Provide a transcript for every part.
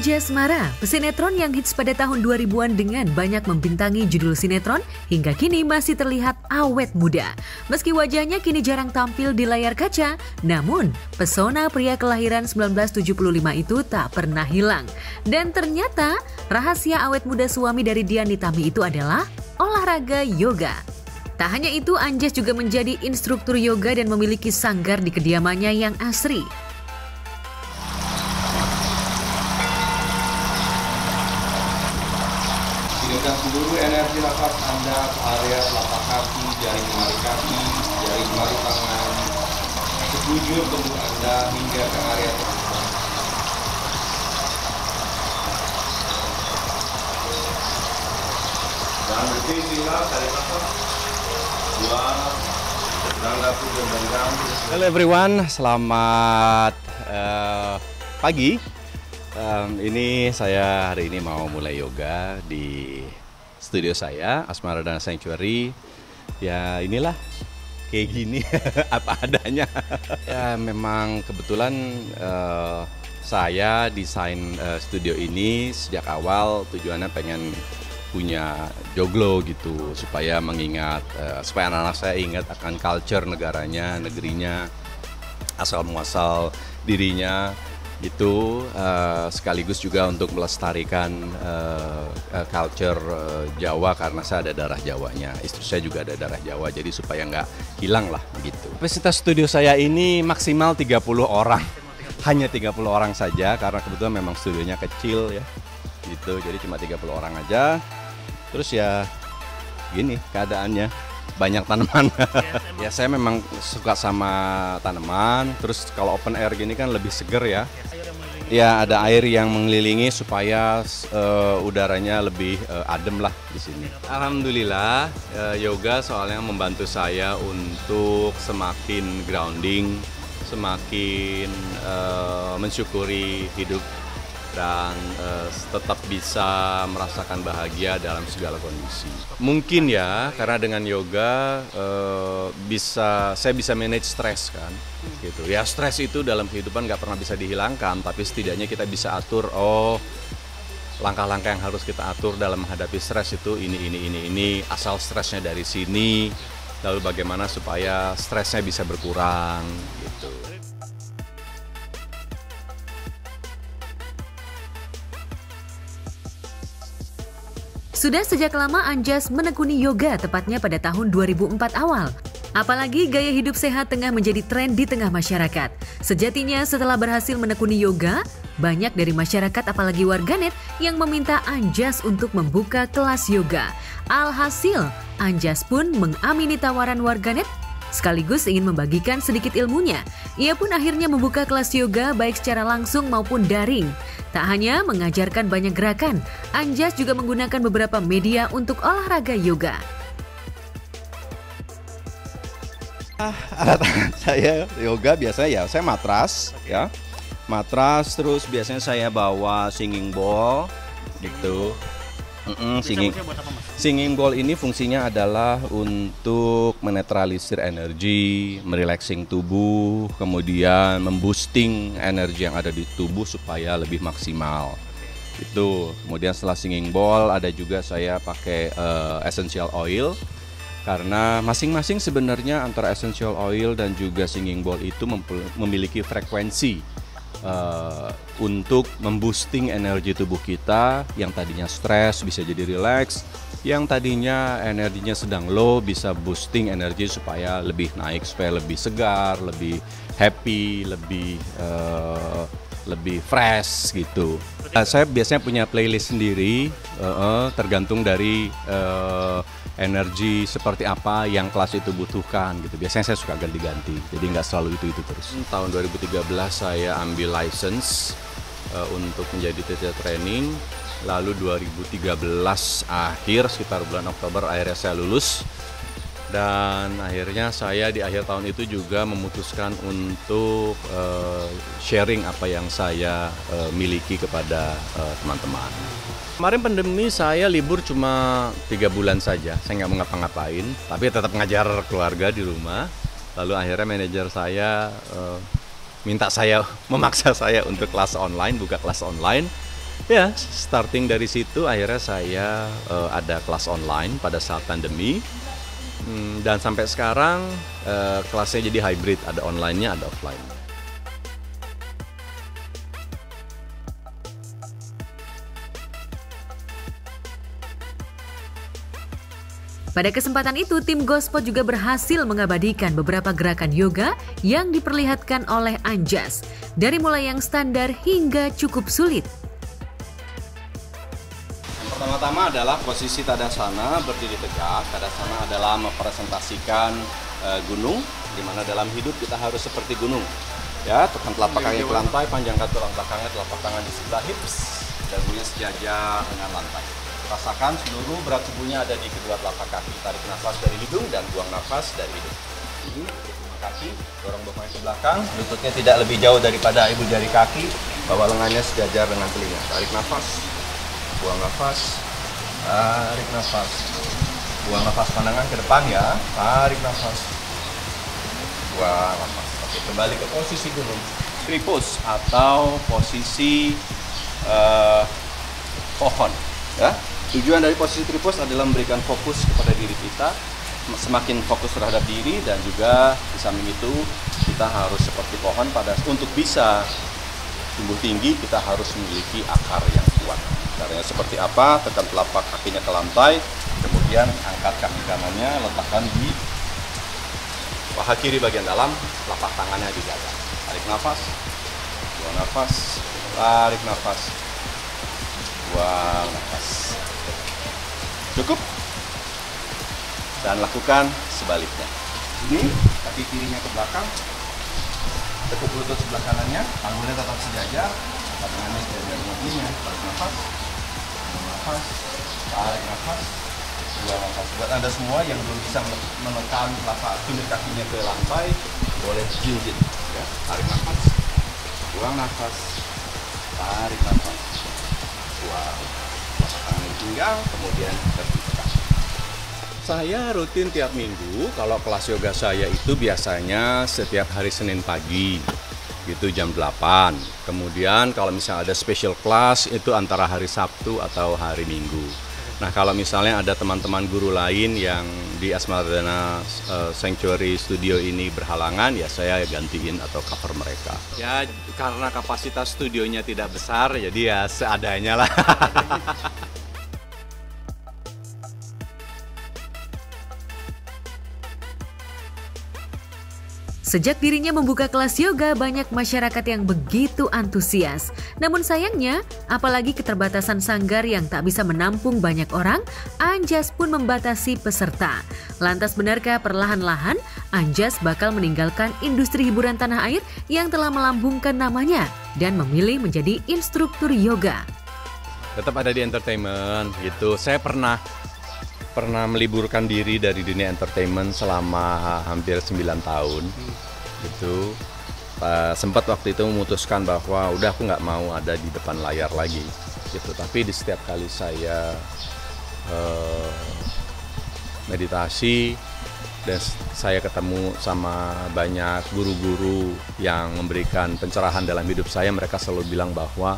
Anjasmara, pesinetron yang hits pada tahun 2000-an dengan banyak membintangi judul sinetron, hingga kini masih terlihat awet muda. Meski wajahnya kini jarang tampil di layar kaca, namun pesona pria kelahiran 1975 itu tak pernah hilang. Dan ternyata rahasia awet muda suami dari Dian Nitami itu adalah olahraga yoga. Tak hanya itu, Anjas juga menjadi instruktur yoga dan memiliki sanggar di kediamannya yang asri. Kirimkan seluruh energi nafas Anda ke area telapak kaki, jari jemari kaki, jari jemari tangan, sekujur tubuh Anda hingga ke area tersebut. Dan berhenti tinggal tarik nafas. Hello everyone, selamat pagi. Ini saya hari ini mau mulai yoga di studio saya, Asmara Dana Sanctuary. Ya inilah kayak gini apa adanya. Ya memang kebetulan saya desain studio ini sejak awal tujuannya pengen punya joglo gitu supaya mengingat supaya anak-anak saya ingat akan culture negaranya, negerinya, asal muasal dirinya gitu, sekaligus juga untuk melestarikan culture Jawa karena saya ada darah Jawanya, istri saya juga ada darah Jawa, jadi supaya nggak hilang lah begitu. Kapasitas studio saya ini maksimal 30 orang, hanya 30 orang saja karena kebetulan memang studionya kecil ya gitu, jadi cuma 30 orang aja. Terus ya gini keadaannya, banyak tanaman. Ya saya memang suka sama tanaman, terus kalau open air gini kan lebih seger ya. Ya ada air yang mengelilingi supaya udaranya lebih adem lah di sini. Alhamdulillah yoga soalnya membantu saya untuk semakin grounding, semakin mensyukuri hidup dan tetap bisa merasakan bahagia dalam segala kondisi. Mungkin ya, karena dengan yoga saya bisa manage stres kan, gitu. Ya stres itu dalam kehidupan nggak pernah bisa dihilangkan, tapi setidaknya kita bisa atur. Langkah-langkah yang harus kita atur dalam menghadapi stres itu ini. Asal stresnya dari sini, lalu bagaimana supaya stresnya bisa berkurang, gitu. Sudah sejak lama Anjas menekuni yoga, tepatnya pada tahun 2004 awal. Apalagi gaya hidup sehat tengah menjadi tren di tengah masyarakat. Sejatinya setelah berhasil menekuni yoga, banyak dari masyarakat apalagi warganet yang meminta Anjas untuk membuka kelas yoga. Alhasil, Anjas pun mengamini tawaran warganet sekaligus ingin membagikan sedikit ilmunya. Ia pun akhirnya membuka kelas yoga baik secara langsung maupun daring. Tak hanya mengajarkan banyak gerakan, Anjas juga menggunakan beberapa media untuk olahraga yoga. Alat saya yoga biasanya ya saya matras, ya matras, terus biasanya saya bawa singing ball gitu. Singing ball ini fungsinya adalah untuk menetralisir energi, merelaxing tubuh, kemudian memboosting energi yang ada di tubuh supaya lebih maksimal. Itu. Kemudian setelah singing ball ada juga saya pakai essential oil, karena masing-masing sebenarnya antara essential oil dan juga singing ball itu memiliki frekuensi untuk memboosting energi tubuh kita. Yang tadinya stres bisa jadi relax, yang tadinya energinya sedang low bisa boosting energi supaya lebih naik, supaya lebih segar, lebih happy, lebih fresh gitu. Saya biasanya punya playlist sendiri, tergantung dari energi seperti apa yang kelas itu butuhkan gitu. Biasanya saya suka ganti-ganti, jadi nggak selalu itu terus. Tahun 2013 saya ambil license untuk menjadi teacher training, lalu 2013 akhir sekitar bulan Oktober akhirnya saya lulus. Dan akhirnya saya di akhir tahun itu juga memutuskan untuk sharing apa yang saya miliki kepada teman-teman. Kemarin pandemi saya libur cuma 3 bulan saja, saya nggak mau ngapa-ngapain, tapi tetap ngajar keluarga di rumah. Lalu akhirnya manajer saya memaksa saya untuk kelas online, buka kelas online. Ya, starting dari situ akhirnya saya ada kelas online pada saat pandemi. Dan sampai sekarang kelasnya jadi hybrid, ada online-nya, ada offline. Pada kesempatan itu, tim Gospot juga berhasil mengabadikan beberapa gerakan yoga yang diperlihatkan oleh Anjas, dari mulai yang standar hingga cukup sulit. Yang pertama-tama adalah posisi Tadasana, berdiri tegak. Tadasana adalah mempresentasikan gunung, di mana dalam hidup kita harus seperti gunung. Ya, tekan telapak kaki ke lantai, panjangkan tulang belakangnya, telapak tangan di sebelah hips, dagunya sejajar dengan lantai. Rasakan seluruh berat tubuhnya ada di kedua telapak kaki. Tarik nafas dari hidung dan buang nafas dari hidung. Ini kaki, dorong bokongnya ke belakang. Lututnya tidak lebih jauh daripada ibu jari kaki. Bawa lengannya sejajar dengan telinga. Tarik nafas, buang nafas, tarik nafas. Buang nafas, pandangan ke depan ya. Tarik nafas, buang nafas. Oke, kembali ke posisi gunung. Tripos atau posisi pohon. Ya. Tujuan dari posisi tripos adalah memberikan fokus kepada diri kita, semakin fokus terhadap diri, dan juga di samping itu kita harus seperti pohon untuk bisa tumbuh tinggi kita harus memiliki akar yang kuat. Caranya seperti apa? Tekan telapak kakinya ke lantai, kemudian angkat kaki kanannya, letakkan di paha kiri bagian dalam, telapak tangannya dijaga. Tarik nafas, buang nafas, tarik nafas, buang nafas. Cukup. Dan lakukan sebaliknya. Ini kaki kirinya ke belakang, tekuk lutut sebelah kanannya, panggulnya tetap sejajar, tangannya sejajar dengan ininya. Tarik nafas, buang nafas, tarik nafas, buang nafas. Buat Anda semua yang belum bisa menekan telapak tumit kakinya ke lantai, boleh jinjit. Ya. Tarik nafas, buang nafas, tarik nafas, buang. Tangan pinggang, kemudian terbuka. Saya rutin tiap minggu. Kalau kelas yoga saya itu biasanya setiap hari Senin pagi, gitu jam 8. Kemudian kalau misalnya ada special class itu antara hari Sabtu atau hari Minggu. Nah, kalau misalnya ada teman-teman guru lain yang di Asmardana Sanctuary Studio ini berhalangan, ya saya gantiin atau cover mereka. Ya, karena kapasitas studionya tidak besar, jadi ya seadanya lah. Sejak dirinya membuka kelas yoga, banyak masyarakat yang begitu antusias. Namun sayangnya, apalagi keterbatasan sanggar yang tak bisa menampung banyak orang, Anjas pun membatasi peserta. Lantas benarkah perlahan-lahan Anjas bakal meninggalkan industri hiburan tanah air yang telah melambungkan namanya dan memilih menjadi instruktur yoga? Tetap ada di entertainment gitu. Saya pernah meliburkan diri dari dunia entertainment selama hampir 9 tahun gitu. Sempat waktu itu memutuskan bahwa udah aku nggak mau ada di depan layar lagi gitu. Tapi di setiap kali saya meditasi dan saya ketemu sama banyak guru-guru yang memberikan pencerahan dalam hidup saya, mereka selalu bilang bahwa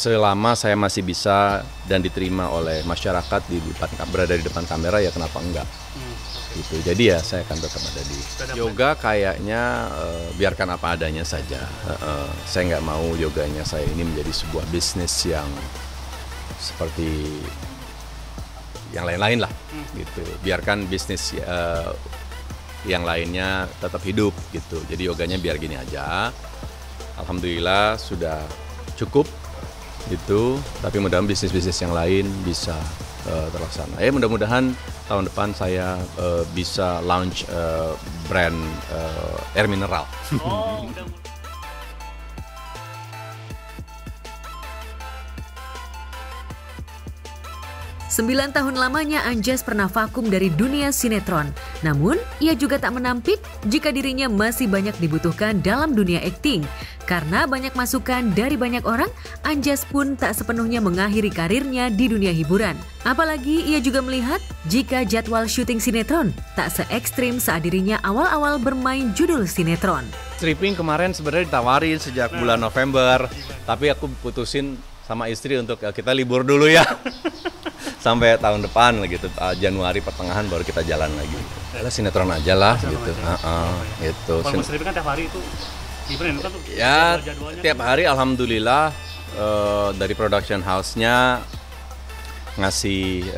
selama saya masih bisa dan diterima oleh masyarakat berada di depan kamera, ya kenapa enggak? Gitu. Jadi ya saya akan tetap ada di yoga. Kayaknya biarkan apa adanya saja. Saya nggak mau yoganya saya ini menjadi sebuah bisnis yang seperti yang lain-lain lah. Gitu. Biarkan bisnis yang lainnya tetap hidup gitu. Jadi yoganya biar gini aja. Alhamdulillah sudah cukup. Itu, tapi mudah-mudahan bisnis-bisnis yang lain bisa terlaksana. Mudah-mudahan tahun depan saya bisa launch brand air mineral. Oh, 9 tahun lamanya Anjas pernah vakum dari dunia sinetron. Namun, ia juga tak menampik jika dirinya masih banyak dibutuhkan dalam dunia akting. Karena banyak masukan dari banyak orang, Anjas pun tak sepenuhnya mengakhiri karirnya di dunia hiburan. Apalagi ia juga melihat jika jadwal syuting sinetron tak se-ekstrim saat dirinya awal-awal bermain judul sinetron. Stripping kemarin sebenarnya ditawarin sejak bulan November, tapi aku putusin sama istri untuk kita libur dulu ya. Sampai tahun depan gitu, Januari pertengahan baru kita jalan lagi. Lah sinetron aja lah gitu. Gitu. Kalau stripping kan tiap hari itu gimana kan tuh? Ya, tiap tuh. hari alhamdulillah dari production house-nya ngasih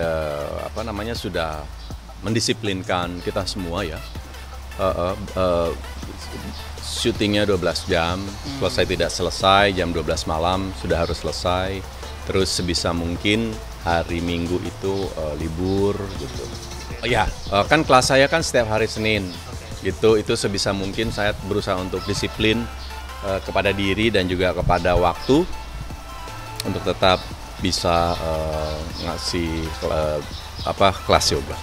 sudah mendisiplinkan kita semua ya. Syutingnya 12 jam, selesai tidak selesai jam 12 malam sudah harus selesai. Terus sebisa mungkin hari Minggu itu libur gitu. Kan kelas saya kan setiap hari Senin. Gitu, itu sebisa mungkin saya berusaha untuk disiplin kepada diri dan juga kepada waktu untuk tetap bisa ngasih kelas yoga.